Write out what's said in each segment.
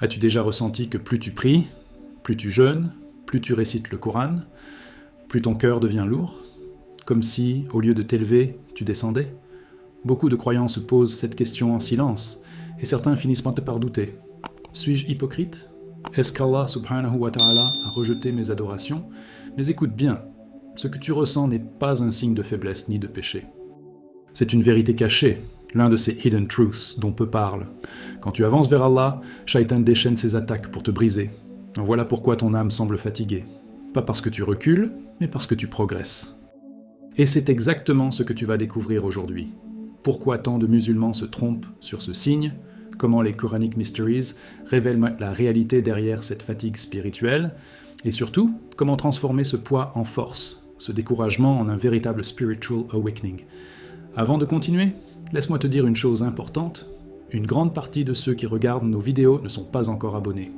As-tu déjà ressenti que plus tu pries, plus tu jeûnes, plus tu récites le Coran, plus ton cœur devient lourd, comme si, au lieu de t'élever, tu descendais? Beaucoup de croyants se posent cette question en silence, et certains finissent par douter. Suis-je hypocrite? Est-ce qu'Allah subhanahu wa ta'ala a rejeté mes adorations? Mais écoute bien, ce que tu ressens n'est pas un signe de faiblesse ni de péché. C'est une vérité cachée, l'un de ces hidden truths dont peu parlent. Quand tu avances vers Allah, Shaitan déchaîne ses attaques pour te briser. Voilà pourquoi ton âme semble fatiguée. Pas parce que tu recules, mais parce que tu progresses. Et c'est exactement ce que tu vas découvrir aujourd'hui. Pourquoi tant de musulmans se trompent sur ce signe, comment les Quranic Mysteries révèlent la réalité derrière cette fatigue spirituelle, et surtout, comment transformer ce poids en force, ce découragement en un véritable spiritual awakening. Avant de continuer, laisse-moi te dire une chose importante, une grande partie de ceux qui regardent nos vidéos ne sont pas encore abonnés.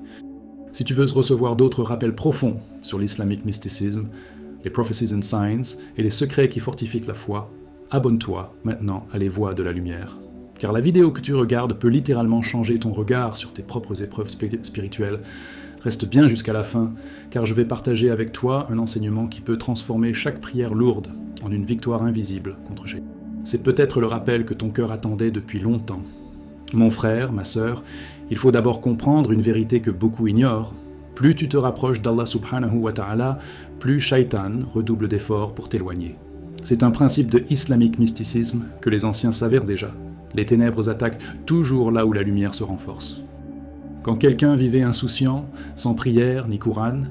Si tu veux recevoir d'autres rappels profonds sur l'islamic mysticism, les prophecies and signs et les secrets qui fortifient la foi, abonne-toi maintenant à Les Voix de la Lumière. Car la vidéo que tu regardes peut littéralement changer ton regard sur tes propres épreuves spirituelles. Reste bien jusqu'à la fin, car je vais partager avec toi un enseignement qui peut transformer chaque prière lourde en une victoire invisible contre Shaitan. C'est peut-être le rappel que ton cœur attendait depuis longtemps. Mon frère, ma sœur, il faut d'abord comprendre une vérité que beaucoup ignorent. Plus tu te rapproches d'Allah subhanahu wa ta'ala, plus Shaitan redouble d'efforts pour t'éloigner. C'est un principe de islamic mysticisme que les anciens s'avèrent déjà. Les ténèbres attaquent toujours là où la lumière se renforce. Quand quelqu'un vivait insouciant, sans prière ni Coran,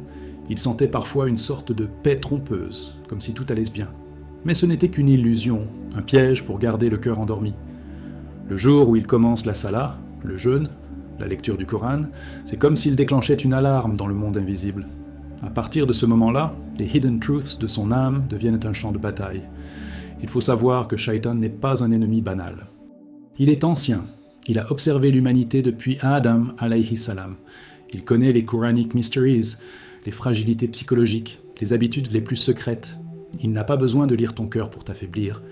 il sentait parfois une sorte de paix trompeuse, comme si tout allait bien. Mais ce n'était qu'une illusion, un piège pour garder le cœur endormi. Le jour où il commence la salah, le jeûne, la lecture du Coran, c'est comme s'il déclenchait une alarme dans le monde invisible. À partir de ce moment-là, les hidden truths de son âme deviennent un champ de bataille. Il faut savoir que Shaitan n'est pas un ennemi banal. Il est ancien, il a observé l'humanité depuis Adam alayhi salam. Il connaît les Quranic Mysteries, les fragilités psychologiques, les habitudes les plus secrètes. Il n'a pas besoin de lire ton cœur pour t'affaiblir.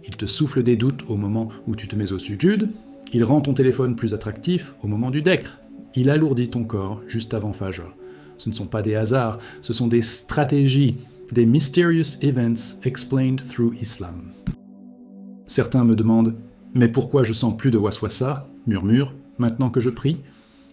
Il te souffle des doutes au moment où tu te mets au sujud. Il rend ton téléphone plus attractif au moment du dhikr. Il alourdit ton corps juste avant Fajr. Ce ne sont pas des hasards, ce sont des stratégies, des mysterious events explained through Islam. Certains me demandent « Mais pourquoi je sens plus de waswasa, murmure, maintenant que je prie ?»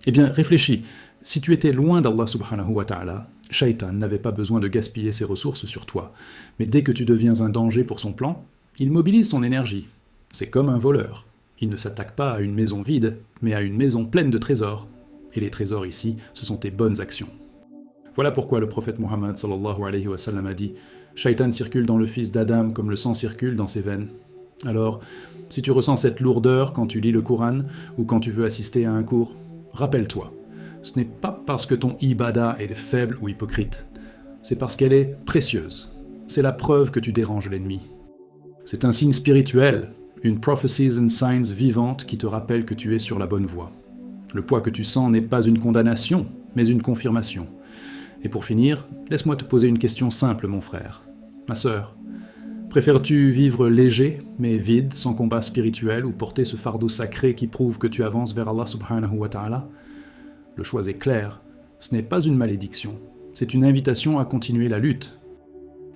Eh bien, réfléchis. Si tu étais loin d'Allah subhanahu wa ta'ala, Shaitan n'avait pas besoin de gaspiller ses ressources sur toi. Mais dès que tu deviens un danger pour son plan, il mobilise son énergie. C'est comme un voleur. Il ne s'attaque pas à une maison vide, mais à une maison pleine de trésors. Et les trésors ici, ce sont tes bonnes actions. Voilà pourquoi le prophète Muhammad sallallahu alayhi wa sallam a dit « Shaitan circule dans le fils d'Adam comme le sang circule dans ses veines. » Alors, si tu ressens cette lourdeur quand tu lis le Coran ou quand tu veux assister à un cours, rappelle-toi, ce n'est pas parce que ton ibadah est faible ou hypocrite, c'est parce qu'elle est précieuse. C'est la preuve que tu déranges l'ennemi. C'est un signe spirituel, une prophecies and signs vivante qui te rappelle que tu es sur la bonne voie. Le poids que tu sens n'est pas une condamnation, mais une confirmation. Et pour finir, laisse-moi te poser une question simple, mon frère. Ma sœur, préfères-tu vivre léger, mais vide, sans combat spirituel, ou porter ce fardeau sacré qui prouve que tu avances vers Allah subhanahu wa ta'ala? Le choix est clair, ce n'est pas une malédiction, c'est une invitation à continuer la lutte.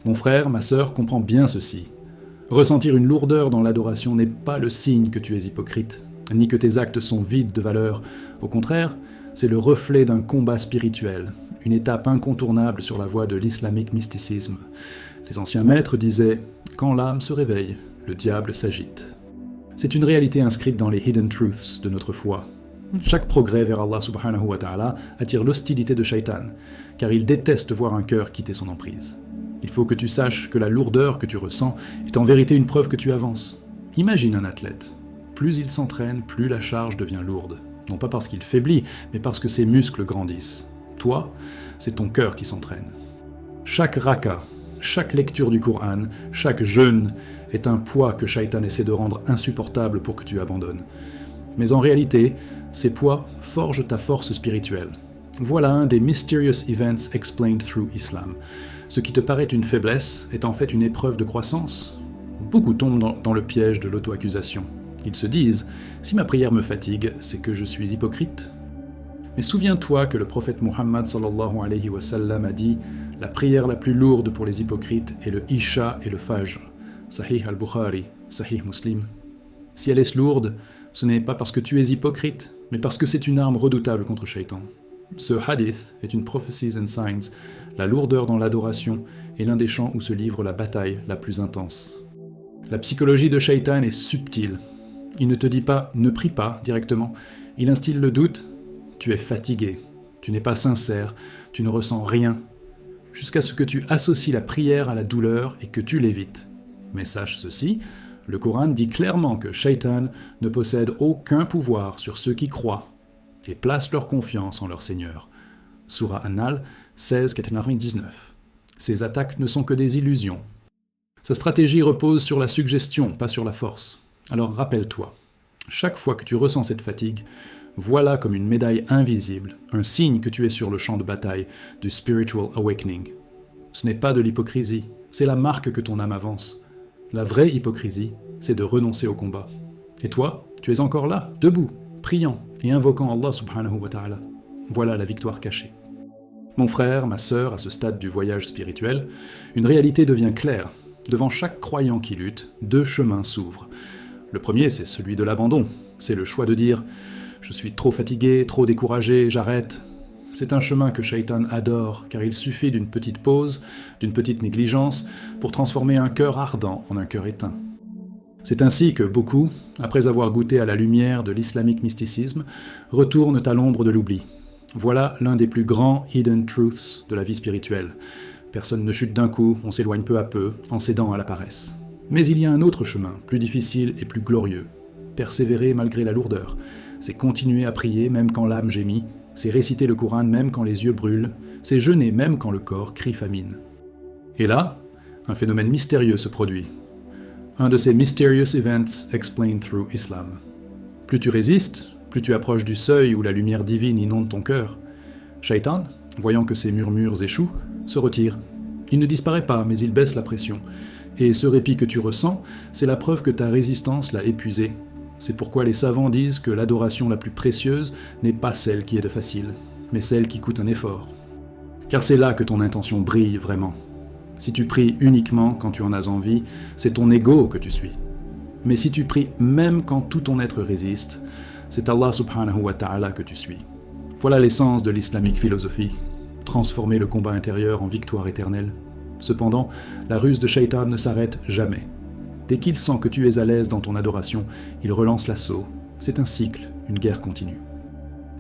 Mon frère, ma sœur, comprends bien ceci. Ressentir une lourdeur dans l'adoration n'est pas le signe que tu es hypocrite, ni que tes actes sont vides de valeur. Au contraire, c'est le reflet d'un combat spirituel, une étape incontournable sur la voie de l'islamic mysticisme. Les anciens maîtres disaient « Quand l'âme se réveille, le diable s'agite ». C'est une réalité inscrite dans les hidden truths de notre foi. Chaque progrès vers Allah subhanahu wa ta'ala attire l'hostilité de Shaitan, car il déteste voir un cœur quitter son emprise. Il faut que tu saches que la lourdeur que tu ressens est en vérité une preuve que tu avances. Imagine un athlète. Plus il s'entraîne, plus la charge devient lourde. Non pas parce qu'il faiblit, mais parce que ses muscles grandissent. Toi, c'est ton cœur qui s'entraîne. Chaque raka, chaque lecture du Coran, chaque jeûne est un poids que Shaitan essaie de rendre insupportable pour que tu abandonnes. Mais en réalité, ces poids forgent ta force spirituelle. Voilà un des mysterious events explained through Islam. Ce qui te paraît une faiblesse est en fait une épreuve de croissance. Beaucoup tombent dans le piège de l'auto-accusation. Ils se disent « Si ma prière me fatigue, c'est que je suis hypocrite ». Mais souviens-toi que le prophète Muhammad sallallahu alayhi wa sallam a dit « La prière la plus lourde pour les hypocrites est le Isha et le Fajr ». Sahih al-Bukhari, Sahih Muslim. Si elle est lourde, ce n'est pas parce que tu es hypocrite, mais parce que c'est une arme redoutable contre Shaitan. Ce hadith est une Prophecies and Signs. La lourdeur dans l'adoration est l'un des champs où se livre la bataille la plus intense. La psychologie de Shaitan est subtile. Il ne te dit pas « ne prie pas » directement. Il instille le doute. Tu es fatigué, tu n'es pas sincère, tu ne ressens rien, jusqu'à ce que tu associes la prière à la douleur et que tu l'évites. Mais sache ceci, le Coran dit clairement que Shaitan ne possède aucun pouvoir sur ceux qui croient et placent leur confiance en leur Seigneur. Surah An-Nahl 16-99. Ces attaques ne sont que des illusions. Sa stratégie repose sur la suggestion, pas sur la force. Alors rappelle-toi, chaque fois que tu ressens cette fatigue, voilà comme une médaille invisible, un signe que tu es sur le champ de bataille du spiritual awakening. Ce n'est pas de l'hypocrisie, c'est la marque que ton âme avance. La vraie hypocrisie, c'est de renoncer au combat. Et toi, tu es encore là, debout, priant et invoquant Allah subhanahu wa ta'ala. Voilà la victoire cachée. Mon frère, ma sœur, à ce stade du voyage spirituel, une réalité devient claire. Devant chaque croyant qui lutte, deux chemins s'ouvrent. Le premier, c'est celui de l'abandon. C'est le choix de dire « Je suis trop fatigué, trop découragé, j'arrête ». C'est un chemin que Shaitan adore, car il suffit d'une petite pause, d'une petite négligence, pour transformer un cœur ardent en un cœur éteint. C'est ainsi que beaucoup, après avoir goûté à la lumière de l'islamique mysticisme, retournent à l'ombre de l'oubli. Voilà l'un des plus grands hidden truths de la vie spirituelle. Personne ne chute d'un coup, on s'éloigne peu à peu, en cédant à la paresse. Mais il y a un autre chemin, plus difficile et plus glorieux. Persévérer malgré la lourdeur. C'est continuer à prier même quand l'âme gémit, c'est réciter le Coran même quand les yeux brûlent, c'est jeûner même quand le corps crie famine. Et là, un phénomène mystérieux se produit. Un de ces mysterious events explained through Islam. Plus tu résistes, plus tu approches du seuil où la lumière divine inonde ton cœur. Shaitan, voyant que ces murmures échouent, se retire. Il ne disparaît pas, mais il baisse la pression. Et ce répit que tu ressens, c'est la preuve que ta résistance l'a épuisé. C'est pourquoi les savants disent que l'adoration la plus précieuse n'est pas celle qui est de facile, mais celle qui coûte un effort. Car c'est là que ton intention brille vraiment. Si tu pries uniquement quand tu en as envie, c'est ton ego que tu suis. Mais si tu pries même quand tout ton être résiste, c'est Allah subhanahu wa ta'ala que tu suis. Voilà l'essence de l'islamique philosophie, transformer le combat intérieur en victoire éternelle. Cependant, la ruse de Shaitan ne s'arrête jamais. Dès qu'il sent que tu es à l'aise dans ton adoration, il relance l'assaut. C'est un cycle, une guerre continue.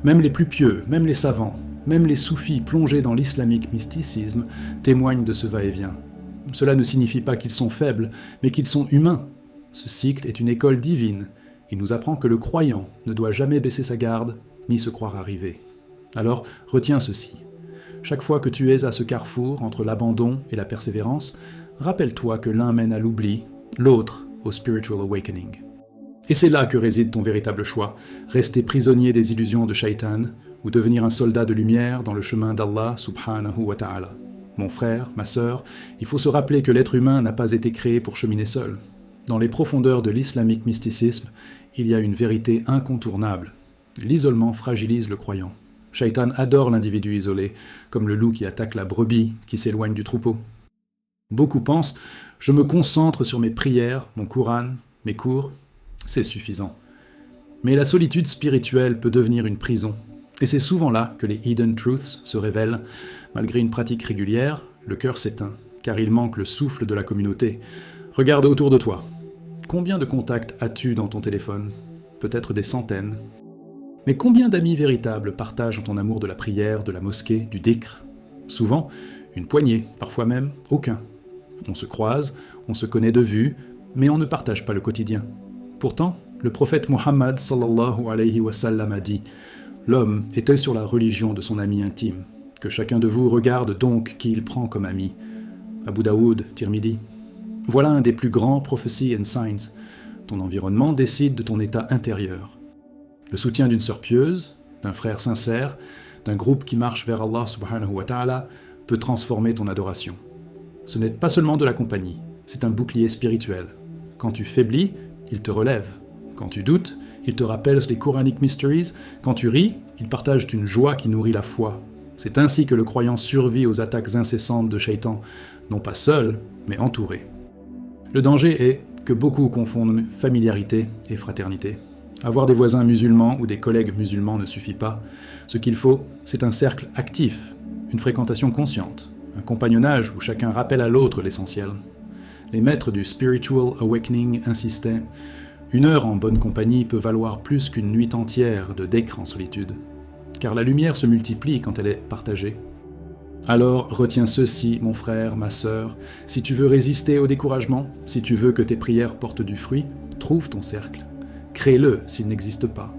Même les plus pieux, même les savants, même les soufis plongés dans l'islamique mysticisme témoignent de ce va-et-vient. Cela ne signifie pas qu'ils sont faibles, mais qu'ils sont humains. Ce cycle est une école divine. Il nous apprend que le croyant ne doit jamais baisser sa garde, ni se croire arrivé. Alors, retiens ceci. Chaque fois que tu es à ce carrefour entre l'abandon et la persévérance, rappelle-toi que l'un mène à l'oubli, l'autre au spiritual awakening. Et c'est là que réside ton véritable choix, rester prisonnier des illusions de Shaitan ou devenir un soldat de lumière dans le chemin d'Allah subhanahu wa ta'ala. Mon frère, ma sœur, il faut se rappeler que l'être humain n'a pas été créé pour cheminer seul. Dans les profondeurs de l'islamique mysticisme, il y a une vérité incontournable. L'isolement fragilise le croyant. Shaitan adore l'individu isolé, comme le loup qui attaque la brebis qui s'éloigne du troupeau. Beaucoup pensent « je me concentre sur mes prières, mon Coran, mes cours », c'est suffisant. Mais la solitude spirituelle peut devenir une prison, et c'est souvent là que les hidden truths se révèlent. Malgré une pratique régulière, le cœur s'éteint, car il manque le souffle de la communauté. Regarde autour de toi. Combien de contacts as-tu dans ton téléphone ? Peut-être des centaines. Mais combien d'amis véritables partagent ton amour de la prière, de la mosquée, du dhikr ? Souvent, une poignée, parfois même aucun. On se croise, on se connaît de vue, mais on ne partage pas le quotidien. Pourtant, le prophète Muhammad sallallahu alayhi wa sallam a dit « L'homme est sur la religion de son ami intime. Que chacun de vous regarde donc qui il prend comme ami. » Abu Daoud, Tirmidhi. Voilà un des plus grands prophecies and signs. Ton environnement décide de ton état intérieur. Le soutien d'une sœur pieuse, d'un frère sincère, d'un groupe qui marche vers Allah subhanahu wa ta'ala peut transformer ton adoration. Ce n'est pas seulement de la compagnie, c'est un bouclier spirituel. Quand tu faiblis, il te relève. Quand tu doutes, Ils te rappellent les Quranic Mysteries. Quand tu ris, ils partagent une joie qui nourrit la foi. C'est ainsi que le croyant survit aux attaques incessantes de Shaitan, non pas seul, mais entouré. Le danger est que beaucoup confondent familiarité et fraternité. Avoir des voisins musulmans ou des collègues musulmans ne suffit pas. Ce qu'il faut, c'est un cercle actif, une fréquentation consciente, un compagnonnage où chacun rappelle à l'autre l'essentiel. Les maîtres du Spiritual Awakening insistaient « Une heure en bonne compagnie peut valoir plus qu'une nuit entière de dhikr en solitude, car la lumière se multiplie quand elle est partagée. » Alors retiens ceci, mon frère, ma sœur, si tu veux résister au découragement, si tu veux que tes prières portent du fruit, trouve ton cercle. Crée-le s'il n'existe pas.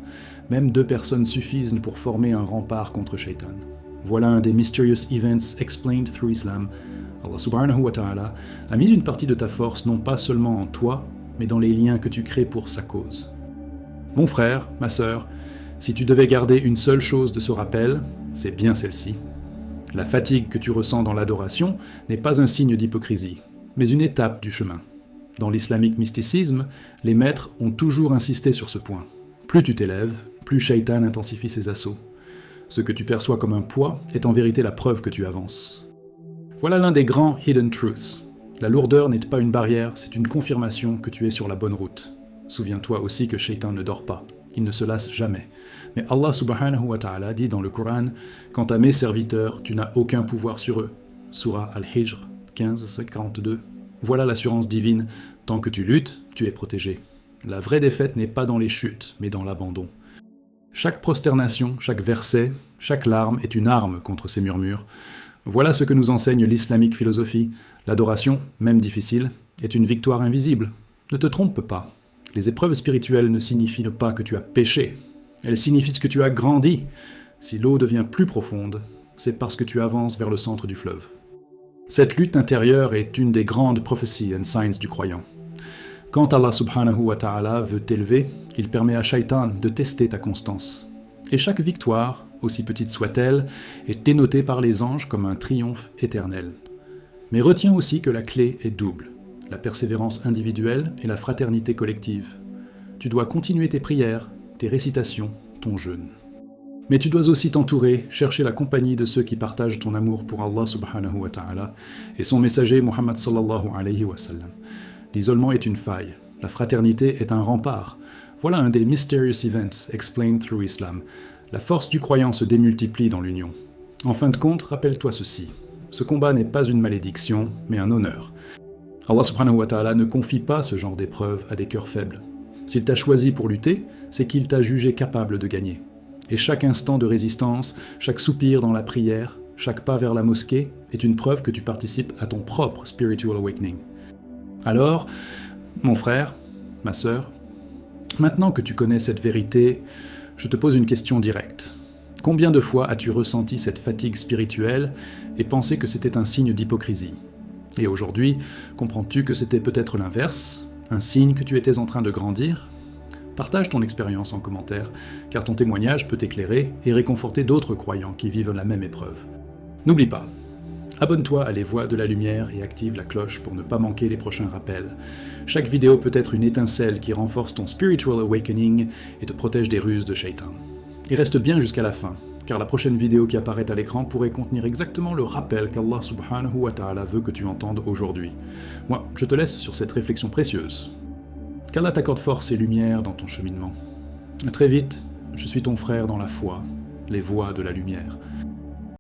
Même 2 personnes suffisent pour former un rempart contre Shaitan. Voilà un des Mysterious Events Explained Through Islam. Allah subhanahu wa ta'ala a mis une partie de ta force non pas seulement en toi, mais dans les liens que tu crées pour sa cause. Mon frère, ma sœur, si tu devais garder une seule chose de ce rappel, c'est bien celle-ci. La fatigue que tu ressens dans l'adoration n'est pas un signe d'hypocrisie, mais une étape du chemin. Dans l'islamique mysticisme, les maîtres ont toujours insisté sur ce point. Plus tu t'élèves, plus Shaitan intensifie ses assauts. Ce que tu perçois comme un poids est en vérité la preuve que tu avances. Voilà l'un des grands hidden truths. La lourdeur n'est pas une barrière, c'est une confirmation que tu es sur la bonne route. Souviens-toi aussi que Shaitan ne dort pas, il ne se lasse jamais. Mais Allah subhanahu wa ta'ala dit dans le Coran « Quant à mes serviteurs, tu n'as aucun pouvoir sur eux » Surah Al-Hijr 15:42. Voilà l'assurance divine, tant que tu luttes, tu es protégé. La vraie défaite n'est pas dans les chutes, mais dans l'abandon. Chaque prosternation, chaque verset, chaque larme est une arme contre ces murmures. Voilà ce que nous enseigne l'islamique philosophie. L'adoration, même difficile, est une victoire invisible. Ne te trompe pas. Les épreuves spirituelles ne signifient pas que tu as péché. Elles signifient que tu as grandi. Si l'eau devient plus profonde, c'est parce que tu avances vers le centre du fleuve. Cette lutte intérieure est une des grandes prophéties and signs du croyant. Quand Allah subhanahu wa ta'ala veut t'élever, il permet à Shaitan de tester ta constance. Et chaque victoire, aussi petite soit-elle, est dénotée par les anges comme un triomphe éternel. Mais retiens aussi que la clé est double, la persévérance individuelle et la fraternité collective. Tu dois continuer tes prières, tes récitations, ton jeûne. Mais tu dois aussi t'entourer, chercher la compagnie de ceux qui partagent ton amour pour Allah subhanahu wa ta'ala et son messager Muhammad sallallahu alayhi wa sallam. L'isolement est une faille, la fraternité est un rempart. Voilà un des Mysterious Events Explained Through Islam. La force du croyant se démultiplie dans l'union. En fin de compte, rappelle-toi ceci. Ce combat n'est pas une malédiction, mais un honneur. Allah subhanahu wa ta'ala ne confie pas ce genre d'épreuve à des cœurs faibles. S'il t'a choisi pour lutter, c'est qu'il t'a jugé capable de gagner. Et chaque instant de résistance, chaque soupir dans la prière, chaque pas vers la mosquée est une preuve que tu participes à ton propre spiritual awakening. Alors, mon frère, ma sœur, maintenant que tu connais cette vérité, je te pose une question directe. Combien de fois as-tu ressenti cette fatigue spirituelle et pensé que c'était un signe d'hypocrisie? Et aujourd'hui, comprends-tu que c'était peut-être l'inverse, un signe que tu étais en train de grandir? Partage ton expérience en commentaire, car ton témoignage peut éclairer et réconforter d'autres croyants qui vivent la même épreuve. N'oublie pas, abonne-toi à Les Voix de la Lumière et active la cloche pour ne pas manquer les prochains rappels. Chaque vidéo peut être une étincelle qui renforce ton spiritual awakening et te protège des ruses de Shaitan. Et reste bien jusqu'à la fin, car la prochaine vidéo qui apparaît à l'écran pourrait contenir exactement le rappel qu'Allah subhanahu wa ta'ala veut que tu entendes aujourd'hui. Moi, je te laisse sur cette réflexion précieuse. Qu'Allah t'accorde force et lumière dans ton cheminement. À très vite, je suis ton frère dans la foi, les voix de la lumière.